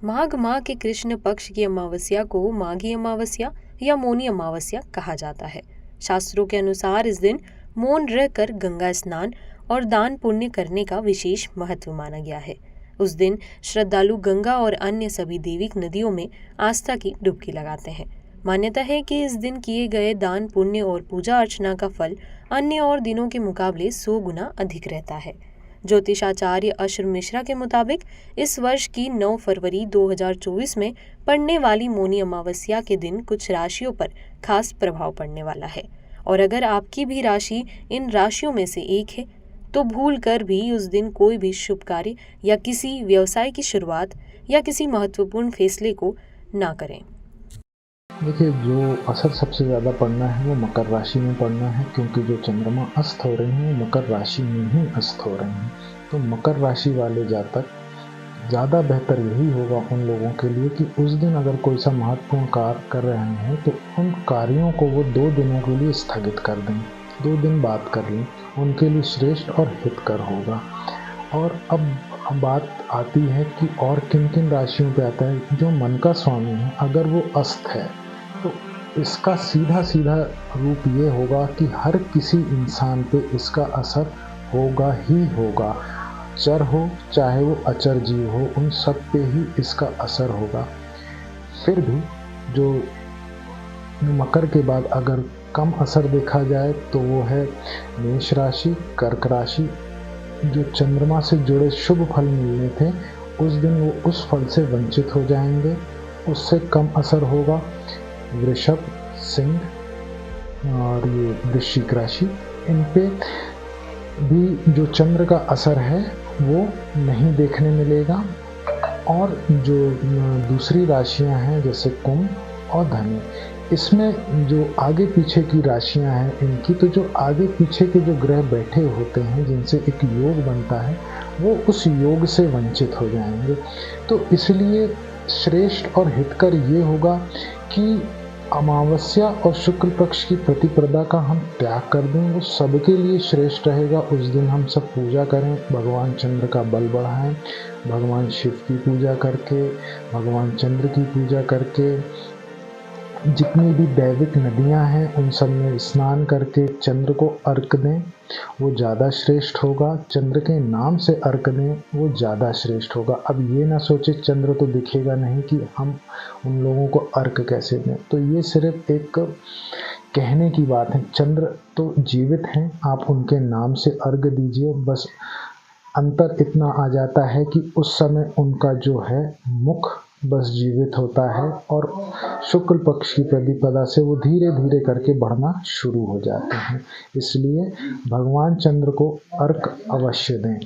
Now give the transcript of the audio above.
माघ माह के कृष्ण पक्ष की अमावस्या को माघी अमावस्या या मौनी अमावस्या कहा जाता है। शास्त्रों के अनुसार इस दिन मौन रहकर गंगा स्नान और दान पुण्य करने का विशेष महत्व माना गया है। उस दिन श्रद्धालु गंगा और अन्य सभी दैविक नदियों में आस्था की डुबकी लगाते हैं। मान्यता है कि इस दिन किए गए दान पुण्य और पूजा अर्चना का फल अन्य और दिनों के मुकाबले 100 गुना अधिक रहता है। ज्योतिषाचार्य अश्र मिश्रा के मुताबिक इस वर्ष की 9 फरवरी 2024 में पड़ने वाली मौनी अमावस्या के दिन कुछ राशियों पर खास प्रभाव पड़ने वाला है और अगर आपकी भी राशि इन राशियों में से एक है तो भूल कर भी उस दिन कोई भी शुभ कार्य या किसी व्यवसाय की शुरुआत या किसी महत्वपूर्ण फैसले को ना करें। देखिए, जो असर सबसे ज़्यादा पड़ना है वो मकर राशि में पड़ना है, क्योंकि जो चंद्रमा अस्त हो रहे हैं वो मकर राशि में ही अस्त हो रहे हैं। तो मकर राशि वाले जातक ज़्यादा बेहतर यही होगा उन लोगों के लिए कि उस दिन अगर कोई सा महत्वपूर्ण कार्य कर रहे हैं तो उन कार्यों को वो 2 दिनों के लिए स्थगित कर दें, 2 दिन बाद कर लें, उनके लिए श्रेष्ठ और हितकर होगा। और अब बात आती है कि और किन किन राशियों पे आता है। जो मन का स्वामी है अगर वो अस्त है तो इसका सीधा सीधा रूप ये होगा कि हर किसी इंसान पे इसका असर होगा ही होगा, चर हो चाहे वो अचर जीव हो, उन सब पे ही इसका असर होगा। फिर भी जो मकर के बाद अगर कम असर देखा जाए तो वो है मेष राशि, कर्क राशि। जो चंद्रमा से जुड़े शुभ फल मिलने थे उस दिन वो उस फल से वंचित हो जाएंगे, उससे कम असर होगा। वृषभ, सिंह और ये वृश्चिक राशि, इन पे भी जो चंद्र का असर है वो नहीं देखने मिलेगा। और जो दूसरी राशियां हैं जैसे कुंभ और धनु, इसमें जो आगे पीछे की राशियां हैं इनकी, तो जो आगे पीछे के जो ग्रह बैठे होते हैं जिनसे एक योग बनता है वो उस योग से वंचित हो जाएंगे। तो इसलिए श्रेष्ठ और हितकर ये होगा कि अमावस्या और शुक्ल पक्ष की प्रतिपदा का हम त्याग कर दें, वो सबके लिए श्रेष्ठ रहेगा। उस दिन हम सब पूजा करें, भगवान चंद्र का बल बढ़ाएं, भगवान शिव की पूजा करके, भगवान चंद्र की पूजा करके, जितनी भी दैविक नदियां हैं उन सब में स्नान करके चंद्र को अर्घ दें, वो ज़्यादा श्रेष्ठ होगा। चंद्र के नाम से अर्घ दें, वो ज़्यादा श्रेष्ठ होगा। अब ये ना सोचे चंद्र तो दिखेगा नहीं कि हम उन लोगों को अर्घ कैसे दें, तो ये सिर्फ एक कहने की बात है। चंद्र तो जीवित हैं, आप उनके नाम से अर्घ दीजिए। बस अंतर इतना आ जाता है कि उस समय उनका जो है मुख बस जीवित होता है और शुक्ल पक्ष की प्रतिपदा से वो धीरे धीरे करके बढ़ना शुरू हो जाते हैं। इसलिए भगवान चंद्र को अर्घ अवश्य दें।